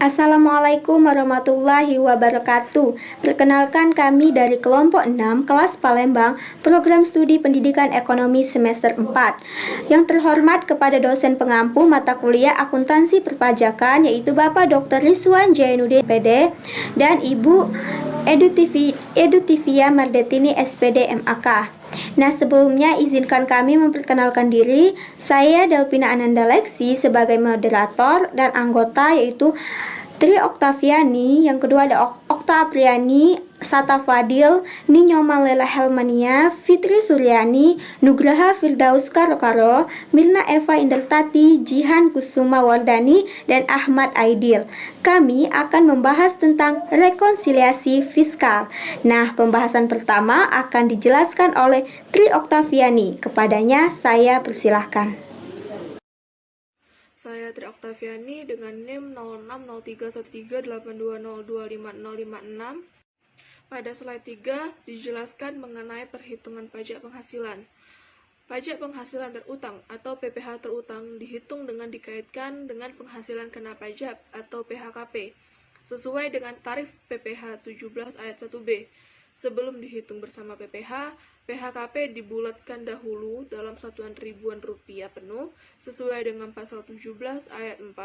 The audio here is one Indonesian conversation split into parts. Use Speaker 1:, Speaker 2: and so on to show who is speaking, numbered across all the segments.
Speaker 1: Assalamualaikum warahmatullahi wabarakatuh. Perkenalkan, kami dari kelompok 6 kelas Palembang, program studi pendidikan ekonomi semester 4. Yang terhormat kepada dosen pengampu mata kuliah akuntansi perpajakan, yaitu Bapak Dr. Rizwan Jainuddin SPD dan Ibu Edutivia Mardetini SPD MAK. Nah, sebelumnya izinkan kami memperkenalkan diri. Saya Delpina Ananda Leksi sebagai moderator dan anggota, yaitu Tri Oktaviani, yang kedua ada Okta Apriani, Sata Fadil, Ninyoman Lela Helmania, Fitri Suryani, Nugraha Firdaus Karokaro, Mirna Eva Indertati, Jihan Kusuma Wardani, dan Ahmad Aidil. Kami akan membahas tentang rekonsiliasi fiskal. Nah, pembahasan pertama akan dijelaskan oleh Tri Oktaviani. Kepadanya saya persilahkan.
Speaker 2: Saya Tri Oktaviani dengan NIM 06031382025056. Pada slide 3 dijelaskan mengenai perhitungan pajak penghasilan. Pajak penghasilan terutang atau PPh terutang dihitung dengan dikaitkan dengan penghasilan kena pajak atau PHKP sesuai dengan tarif PPh 17 ayat 1B. Sebelum dihitung bersama PPh, PHKP dibulatkan dahulu dalam satuan ribuan rupiah penuh sesuai dengan pasal 17 ayat 4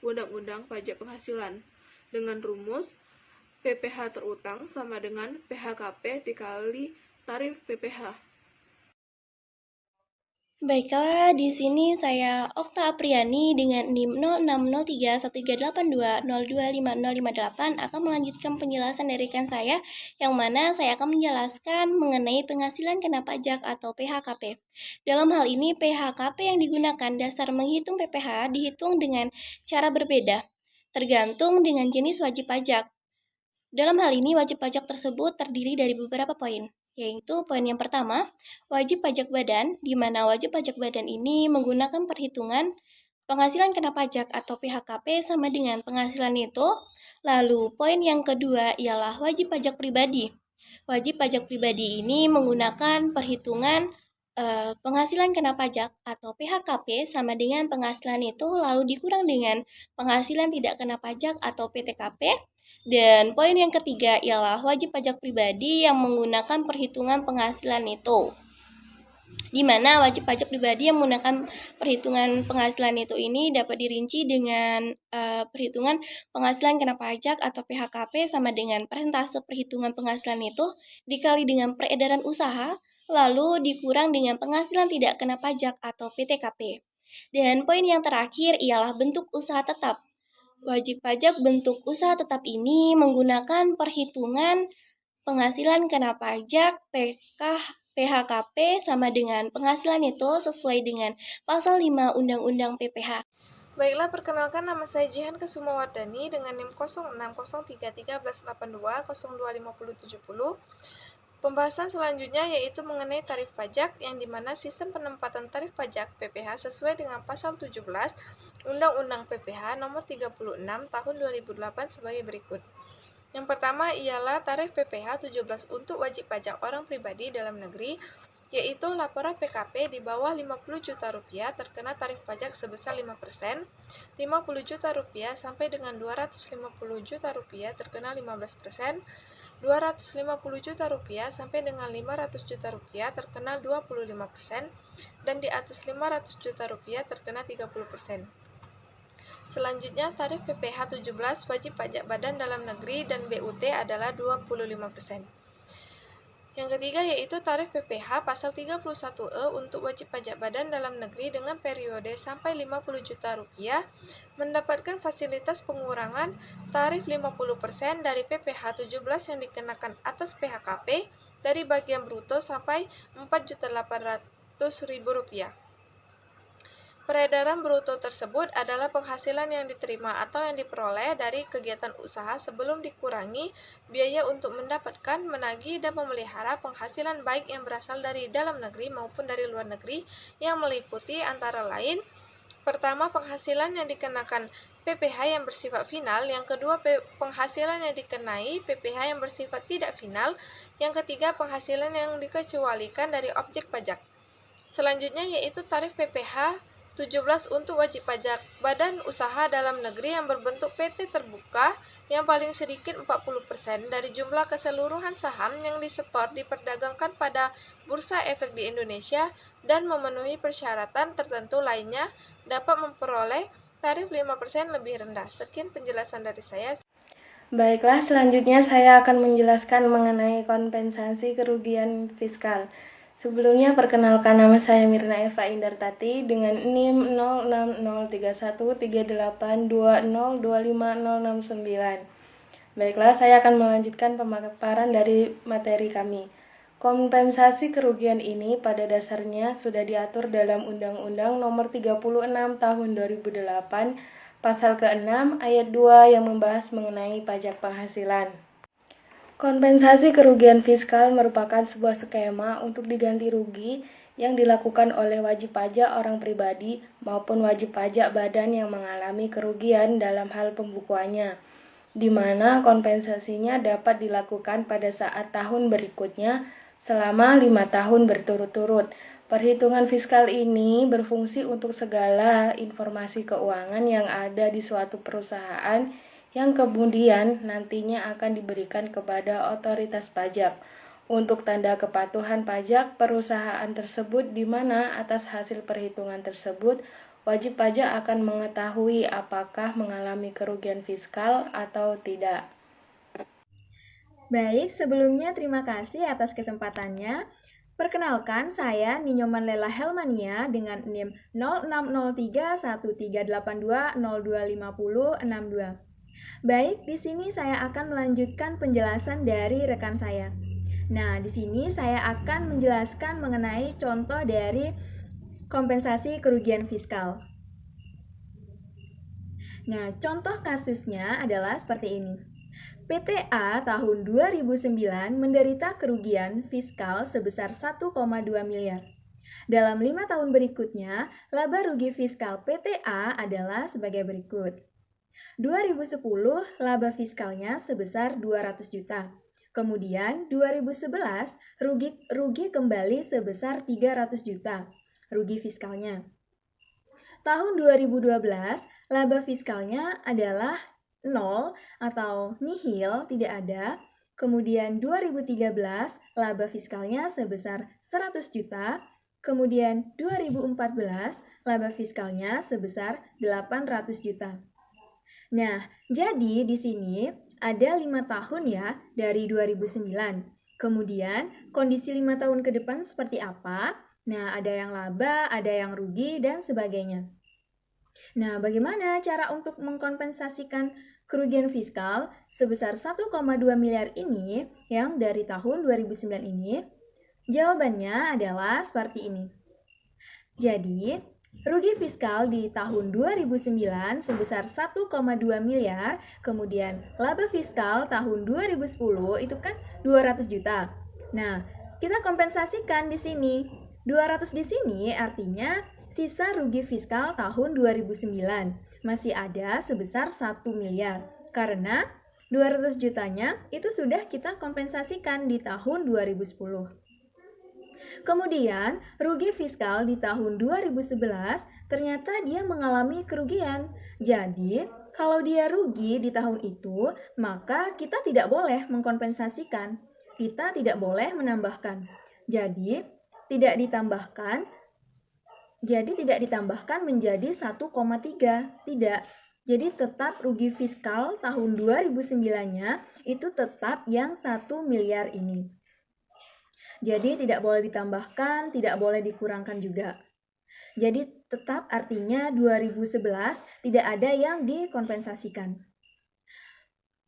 Speaker 2: Undang-Undang Pajak Penghasilan. Dengan rumus, PPh terutang sama dengan PHKP dikali tarif PPh.
Speaker 3: Baiklah, di sini saya Okta Apriani dengan NIM 06031382025058 akan melanjutkan penjelasan dari rekan saya, yang mana saya akan menjelaskan mengenai penghasilan kena pajak atau PHKP. Dalam hal ini, PHKP yang digunakan dasar menghitung PPh dihitung dengan cara berbeda, tergantung dengan jenis wajib pajak. Dalam hal ini, wajib pajak tersebut terdiri dari beberapa poin, yaitu poin yang pertama, wajib pajak badan, di mana wajib pajak badan ini menggunakan perhitungan penghasilan kena pajak atau PHKP sama dengan penghasilan itu. Lalu poin yang kedua ialah wajib pajak pribadi. Wajib pajak pribadi ini menggunakan perhitungan penghasilan kena pajak atau PHKP sama dengan penghasilan itu lalu dikurang dengan penghasilan tidak kena pajak atau PTKP. Dan poin yang ketiga ialah wajib pajak pribadi yang menggunakan perhitungan penghasilan itu, di mana wajib pajak pribadi yang menggunakan perhitungan penghasilan itu ini dapat dirinci dengan perhitungan penghasilan kena pajak atau PHKP sama dengan persentase perhitungan penghasilan itu dikali dengan peredaran usaha, lalu dikurang dengan penghasilan tidak kena pajak atau PTKP. Dan poin yang terakhir ialah bentuk usaha tetap. Wajib pajak bentuk usaha tetap ini menggunakan perhitungan penghasilan kena pajak PHKP sama dengan penghasilan itu sesuai dengan pasal 5 Undang-Undang PPh.
Speaker 2: Baiklah, perkenalkan, nama saya Jihan Kusuma Wardani dengan NIM 06031382025070. Pembahasan selanjutnya yaitu mengenai tarif pajak, yang dimana sistem penempatan tarif pajak PPh sesuai dengan pasal 17 Undang-Undang PPh nomor 36 tahun 2008 sebagai berikut. Yang pertama ialah tarif PPh 17 untuk wajib pajak orang pribadi dalam negeri, yaitu laporan PKP di bawah 50 juta rupiah terkena tarif pajak sebesar 5%, 50 juta rupiah sampai dengan 250 juta rupiah terkena 15%, 250 juta rupiah sampai dengan 500 juta rupiah terkena 25%, dan di atas 500 juta rupiah terkena 30%. Selanjutnya, tarif PPh 17 wajib pajak badan dalam negeri dan BUT adalah 25%. Yang ketiga yaitu tarif PPh pasal 31E untuk wajib pajak badan dalam negeri dengan periode sampai 50 juta rupiah mendapatkan fasilitas pengurangan tarif 50% dari PPh 17 yang dikenakan atas PHKP dari bagian bruto sampai Rp4.800.000. Peredaran bruto tersebut adalah penghasilan yang diterima atau yang diperoleh dari kegiatan usaha sebelum dikurangi biaya untuk mendapatkan, menagih, dan memelihara penghasilan baik yang berasal dari dalam negeri maupun dari luar negeri, yang meliputi antara lain: pertama, penghasilan yang dikenakan PPh yang bersifat final; yang kedua, penghasilan yang dikenai PPh yang bersifat tidak final; yang ketiga, penghasilan yang dikecualikan dari objek pajak. Selanjutnya yaitu tarif PPh 17 untuk wajib pajak. Badan usaha dalam negeri yang berbentuk PT terbuka yang paling sedikit 40% dari jumlah keseluruhan saham yang disetor diperdagangkan pada Bursa Efek di Indonesia dan memenuhi persyaratan tertentu lainnya dapat memperoleh tarif 5% lebih rendah. Sekian penjelasan dari saya.
Speaker 4: Baiklah, selanjutnya saya akan menjelaskan mengenai kompensasi kerugian fiskal. Sebelumnya, perkenalkan, nama saya Mirna Eva Indartati dengan NIM 06031382025069. Baiklah, saya akan melanjutkan pemaparan dari materi kami. Kompensasi kerugian ini pada dasarnya sudah diatur dalam Undang-Undang Nomor 36 Tahun 2008, Pasal ke-6 ayat 2 yang membahas mengenai pajak penghasilan. Kompensasi kerugian fiskal merupakan sebuah skema untuk diganti rugi yang dilakukan oleh wajib pajak orang pribadi maupun wajib pajak badan yang mengalami kerugian dalam hal pembukuannya, di mana kompensasinya dapat dilakukan pada saat tahun berikutnya selama 5 tahun berturut-turut. Perhitungan fiskal ini berfungsi untuk segala informasi keuangan yang ada di suatu perusahaan yang kemudian nantinya akan diberikan kepada otoritas pajak untuk tanda kepatuhan pajak perusahaan tersebut, di mana atas hasil perhitungan tersebut wajib pajak akan mengetahui apakah mengalami kerugian fiskal atau tidak.
Speaker 1: Baik, sebelumnya terima kasih atas kesempatannya. Perkenalkan, saya Ninyoman Lela Helmania dengan NIM 06031382025062. Baik, di sini saya akan melanjutkan penjelasan dari rekan saya. Nah, di sini saya akan menjelaskan mengenai contoh dari kompensasi kerugian fiskal. Nah, contoh kasusnya adalah seperti ini. PTA tahun 2009 menderita kerugian fiskal sebesar 1,2 miliar. Dalam 5 tahun berikutnya, laba rugi fiskal PTA adalah sebagai berikut. 2010 laba fiskalnya sebesar 200 juta. Kemudian 2011 rugi kembali sebesar 300 juta rugi fiskalnya. Tahun 2012 laba fiskalnya adalah 0 atau nihil, tidak ada. Kemudian 2013 laba fiskalnya sebesar 100 juta. Kemudian 2014 laba fiskalnya sebesar 800 juta. Nah, jadi di sini ada 5 tahun ya dari 2009. Kemudian kondisi 5 tahun ke depan seperti apa? Nah, ada yang laba, ada yang rugi, dan sebagainya. Nah, bagaimana cara untuk mengkompensasikan kerugian fiskal sebesar 1,2 miliar ini yang dari tahun 2009 ini? Jawabannya adalah seperti ini. Jadi, rugi fiskal di tahun 2009 sebesar 1,2 miliar, kemudian laba fiskal tahun 2010 itu kan 200 juta. Nah, kita kompensasikan di sini. 200 di sini artinya sisa rugi fiskal tahun 2009 masih ada sebesar 1 miliar. Karena 200 jutanya itu sudah kita kompensasikan di tahun 2010. Kemudian, rugi fiskal di tahun 2011 ternyata dia mengalami kerugian. Jadi, kalau dia rugi di tahun itu, maka kita tidak boleh mengkompensasikan. Kita tidak boleh menambahkan. Jadi, tidak ditambahkan menjadi 1,3. Tidak. Jadi, tetap rugi fiskal tahun 2009-nya itu tetap yang 1 miliar ini. Jadi tidak boleh ditambahkan, tidak boleh dikurangkan juga. Jadi tetap artinya 2011 tidak ada yang dikompensasikan.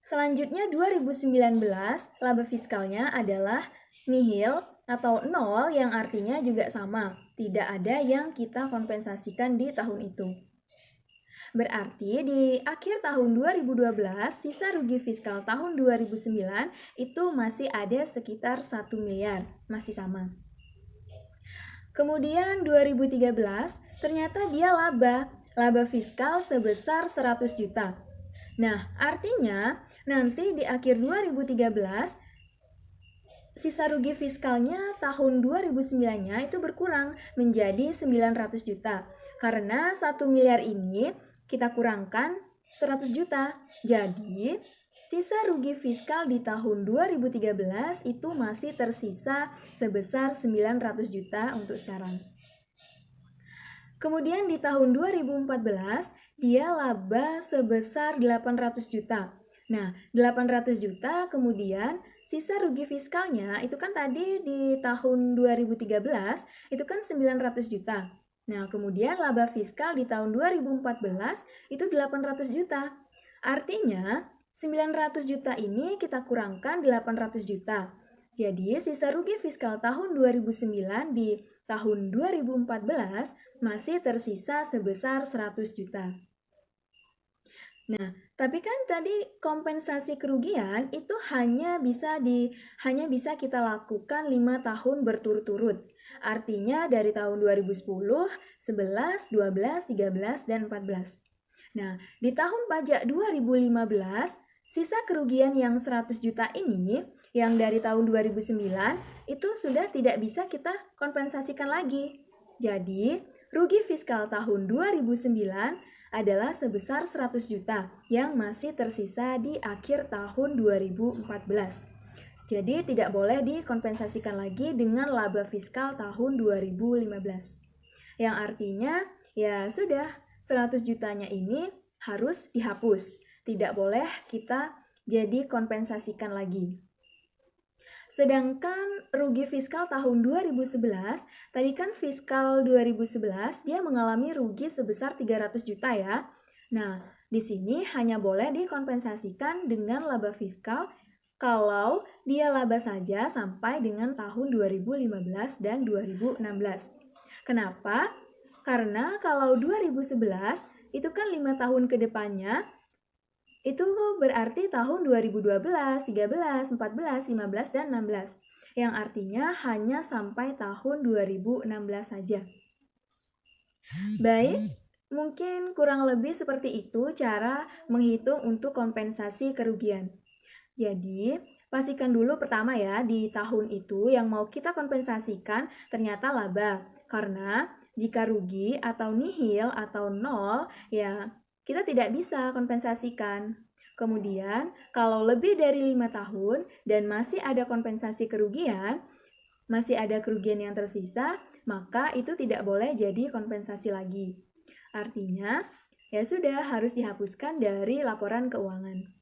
Speaker 1: Selanjutnya 2019 laba fiskalnya adalah nihil atau 0 yang artinya juga sama. Tidak ada yang kita kompensasikan di tahun itu. Berarti di akhir tahun 2012, sisa rugi fiskal tahun 2009 itu masih ada sekitar 1 miliar, masih sama. Kemudian 2013, ternyata dia laba fiskal sebesar 100 juta. Nah, artinya nanti di akhir 2013, sisa rugi fiskalnya tahun 2009-nya itu berkurang menjadi 900 juta.
Speaker 5: Karena 1 miliar ini kita kurangkan 100 juta. Jadi, sisa rugi fiskal di tahun 2013 itu masih tersisa sebesar 900 juta untuk sekarang. Kemudian di tahun 2014, dia laba sebesar 800 juta. Nah, 800 juta kemudian sisa rugi fiskalnya itu kan tadi di tahun 2013 itu kan 900 juta. Nah, kemudian laba fiskal di tahun 2014 itu 800 juta. Artinya, 900 juta ini kita kurangkan 800 juta. Jadi, sisa rugi fiskal tahun 2009 di tahun 2014 masih tersisa sebesar 100 juta. Nah, tapi kan tadi kompensasi kerugian itu hanya bisa kita lakukan 5 tahun berturut-turut. Artinya dari tahun 2010, 11, 12, 13, dan 14. Nah, di tahun pajak 2015, sisa kerugian yang 100 juta ini yang dari tahun 2009 itu sudah tidak bisa kita kompensasikan lagi. Jadi, rugi fiskal tahun 2009 adalah sebesar 100 juta yang masih tersisa di akhir tahun 2014. Jadi tidak boleh dikompensasikan lagi dengan laba fiskal tahun 2015. Yang artinya ya sudah 100 jutanya ini harus dihapus. Tidak boleh kita jadi kompensasikan lagi. Sedangkan rugi fiskal tahun 2011, tadi kan fiskal 2011 dia mengalami rugi sebesar 300 juta ya. Nah, di sini hanya boleh dikompensasikan dengan laba fiskal kalau dia laba saja sampai dengan tahun 2015 dan 2016. Kenapa? Karena kalau 2011 itu kan 5 tahun ke depannya, itu berarti tahun 2012, 13, 14, 15, dan 16. Yang artinya hanya sampai tahun 2016 saja. Baik, mungkin kurang lebih seperti itu cara menghitung untuk kompensasi kerugian. Jadi, pastikan dulu pertama ya, di tahun itu yang mau kita kompensasikan ternyata laba. Karena jika rugi atau nihil atau nol, ya kita tidak bisa kompensasikan. Kemudian, kalau lebih dari 5 tahun dan masih ada kompensasi kerugian, masih ada kerugian yang tersisa, maka itu tidak boleh jadi kompensasi lagi. Artinya, ya sudah harus dihapuskan dari laporan keuangan.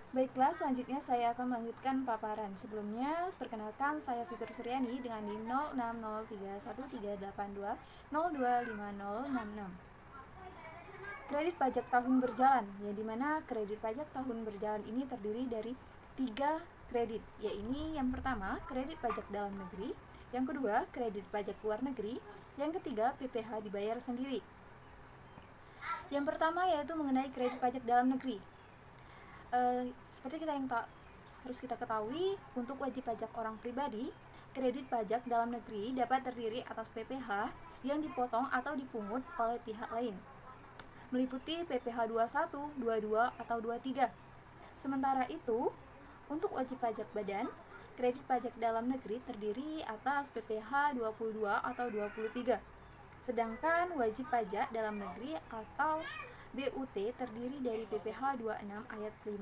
Speaker 6: Baiklah, selanjutnya saya akan melanjutkan paparan. Sebelumnya, perkenalkan saya Fitri Suryani dengan NIM 06031382025066. Kredit pajak tahun berjalan, yang dimana kredit pajak tahun berjalan ini terdiri dari 3 kredit, yaitu yang pertama, kredit pajak dalam negeri, yang kedua, kredit pajak luar negeri, yang ketiga, PPh dibayar sendiri. Yang pertama yaitu mengenai kredit pajak dalam negeri. Seperti harus kita ketahui, untuk wajib pajak orang pribadi, kredit pajak dalam negeri dapat terdiri atas PPh yang dipotong atau dipungut oleh pihak lain, meliputi PPh 21, 22, atau 23. Sementara itu, untuk wajib pajak badan, kredit pajak dalam negeri terdiri atas PPh 22 atau 23. Sedangkan wajib pajak dalam negeri atau BUT terdiri dari PPh 26 ayat 5.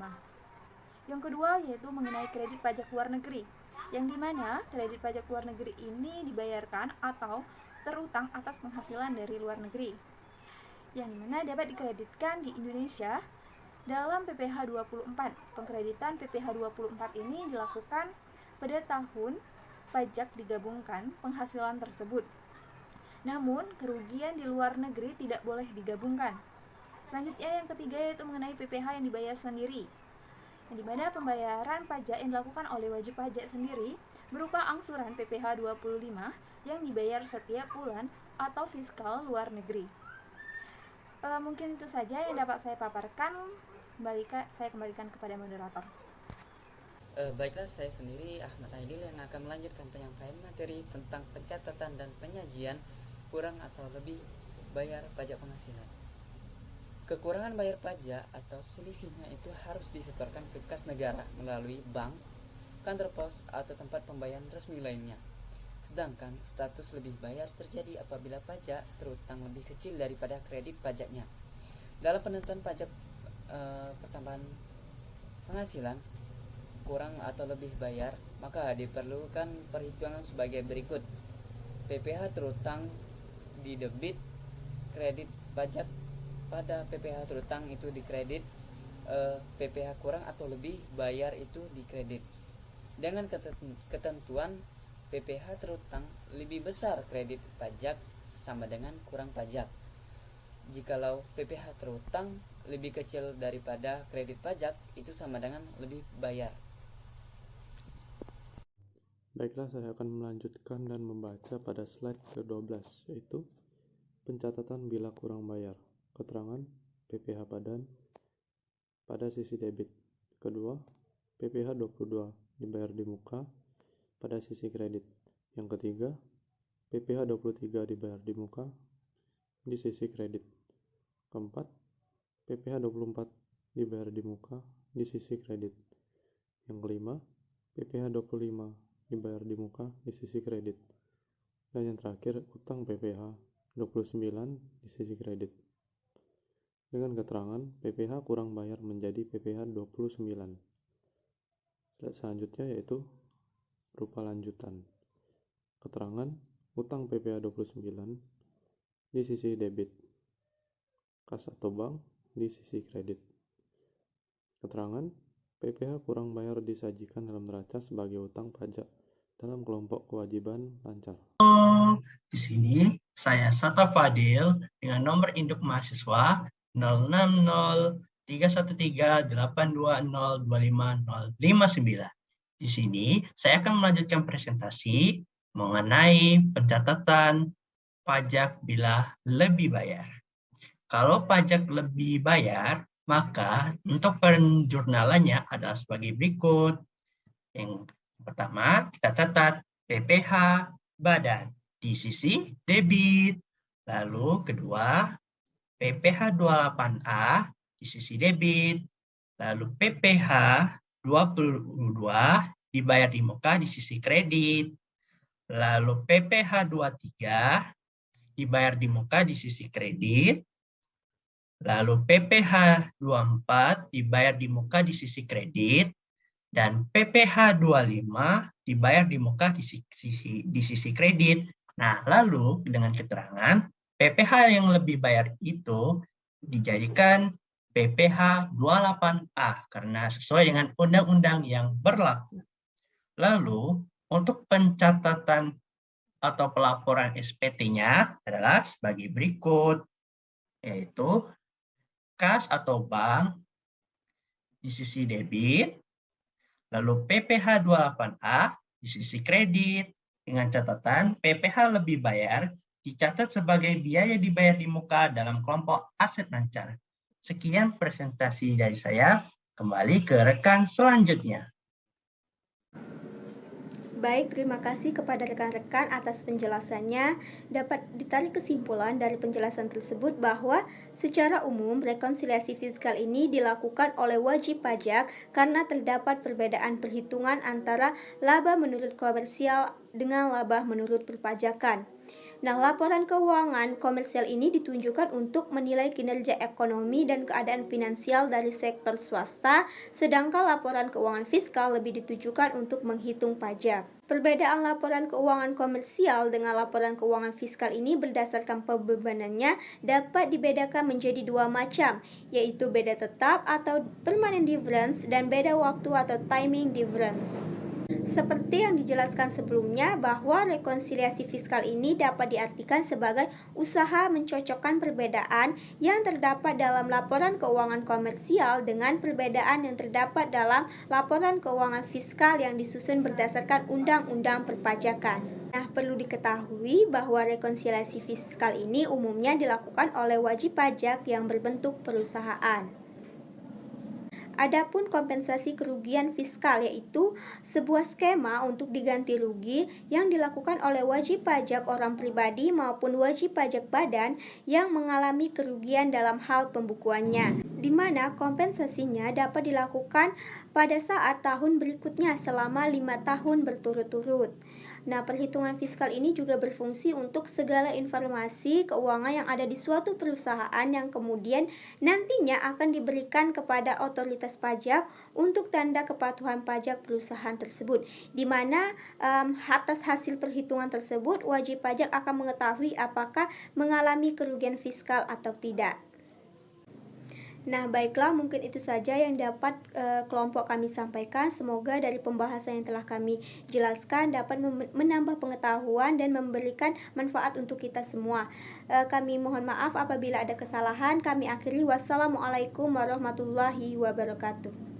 Speaker 6: Yang kedua yaitu mengenai kredit pajak luar negeri, yang dimana kredit pajak luar negeri ini dibayarkan atau terutang atas penghasilan dari luar negeri, yang dimana dapat dikreditkan di Indonesia dalam PPh 24. Pengkreditan PPh 24 ini dilakukan pada tahun pajak digabungkan penghasilan tersebut. Namun, kerugian di luar negeri tidak boleh digabungkan. Selanjutnya yang ketiga yaitu mengenai PPh yang dibayar sendiri, yang dimana pembayaran pajak yang dilakukan oleh wajib pajak sendiri berupa angsuran PPh 25 yang dibayar setiap bulan atau fiskal luar negeri. Mungkin itu saja yang dapat saya paparkan. Saya kembalikan kepada moderator.
Speaker 7: Baiklah, saya sendiri Ahmad Aidil yang akan melanjutkan penyampaian materi tentang pencatatan dan penyajian kurang atau lebih bayar pajak penghasilan. Kekurangan bayar pajak atau selisihnya itu harus disetorkan ke kas negara melalui bank, kantor pos, atau tempat pembayaran resmi lainnya. Sedangkan status lebih bayar terjadi apabila pajak terutang lebih kecil daripada kredit pajaknya. Dalam penentuan pajak pertambahan penghasilan kurang atau lebih bayar, maka diperlukan perhitungan sebagai berikut. PPh terutang didebit kredit pajak pada PPh terutang itu dikredit, PPh kurang atau lebih bayar itu dikredit. Dengan ketentuan PPh terutang lebih besar kredit pajak sama dengan kurang pajak. Jikalau PPh terutang lebih kecil daripada kredit pajak, itu sama dengan lebih bayar.
Speaker 8: Baiklah, saya akan melanjutkan dan membaca pada slide ke-12, yaitu pencatatan bila kurang bayar. Keterangan PPh padan pada sisi debit. Kedua, PPh 22 dibayar di muka pada sisi kredit. Yang ketiga, PPh 23 dibayar di muka di sisi kredit. Keempat, PPh 24 dibayar di muka di sisi kredit. Yang kelima, PPh 25 dibayar di muka di sisi kredit. Dan yang terakhir, utang PPh 29 di sisi kredit. Dengan keterangan PPh kurang bayar menjadi PPh 29. Selanjutnya yaitu berupa lanjutan. Keterangan utang PPh 29 di sisi debit, kas atau bank di sisi kredit. Keterangan PPh kurang bayar disajikan dalam neraca sebagai utang pajak dalam kelompok kewajiban lancar.
Speaker 9: Di sini saya Sata Fadil dengan nomor induk mahasiswa 0603138202559. Di sini saya akan melanjutkan presentasi mengenai pencatatan pajak bila lebih bayar. Kalau pajak lebih bayar, maka untuk penjurnalannya adalah sebagai berikut. Yang pertama, kita catat PPh badan di sisi debit. Lalu kedua, PPh 28A di sisi debit. Lalu PPh 22 dibayar di muka di sisi kredit. Lalu PPh 23 dibayar di muka di sisi kredit. Lalu PPh 24 dibayar di muka di sisi kredit. Dan PPh 25 dibayar di muka di sisi kredit. Nah, lalu dengan keterangan PPh yang lebih bayar itu dijadikan PPh 28A karena sesuai dengan undang-undang yang berlaku. Lalu untuk pencatatan atau pelaporan SPT-nya adalah sebagai berikut, yaitu kas atau bank di sisi debit, lalu PPh 28A di sisi kredit, dengan catatan PPh lebih bayar dicatat sebagai biaya dibayar di muka dalam kelompok aset lancar. Sekian presentasi dari saya, kembali ke rekan selanjutnya.
Speaker 1: Baik, terima kasih kepada rekan-rekan atas penjelasannya. Dapat ditarik kesimpulan dari penjelasan tersebut bahwa secara umum rekonsiliasi fiskal ini dilakukan oleh wajib pajak karena terdapat perbedaan perhitungan antara laba menurut komersial dengan laba menurut perpajakan. Nah, laporan keuangan komersial ini ditunjukkan untuk menilai kinerja ekonomi dan keadaan finansial dari sektor swasta, sedangkan laporan keuangan fiskal lebih ditujukan untuk menghitung pajak. Perbedaan laporan keuangan komersial dengan laporan keuangan fiskal ini berdasarkan pembebanannya dapat dibedakan menjadi dua macam, yaitu beda tetap atau permanent difference dan beda waktu atau timing difference. Seperti yang dijelaskan sebelumnya bahwa rekonsiliasi fiskal ini dapat diartikan sebagai usaha mencocokkan perbedaan yang terdapat dalam laporan keuangan komersial dengan perbedaan yang terdapat dalam laporan keuangan fiskal yang disusun berdasarkan undang-undang perpajakan. Nah, perlu diketahui bahwa rekonsiliasi fiskal ini umumnya dilakukan oleh wajib pajak yang berbentuk perusahaan. Adapun kompensasi kerugian fiskal yaitu sebuah skema untuk diganti rugi yang dilakukan oleh wajib pajak orang pribadi maupun wajib pajak badan yang mengalami kerugian dalam hal pembukuannya, di mana kompensasinya dapat dilakukan pada saat tahun berikutnya selama 5 tahun berturut-turut. Nah, perhitungan fiskal ini juga berfungsi untuk segala informasi keuangan yang ada di suatu perusahaan yang kemudian nantinya akan diberikan kepada otoritas pajak untuk tanda kepatuhan pajak perusahaan tersebut, di mana atas hasil perhitungan tersebut wajib pajak akan mengetahui apakah mengalami kerugian fiskal atau tidak. Nah, baiklah, mungkin itu saja yang dapat kelompok kami sampaikan. Semoga dari pembahasan yang telah kami jelaskan dapat menambah pengetahuan dan memberikan manfaat untuk kita semua. Kami mohon maaf apabila ada kesalahan. Kami akhiri, wassalamualaikum warahmatullahi wabarakatuh.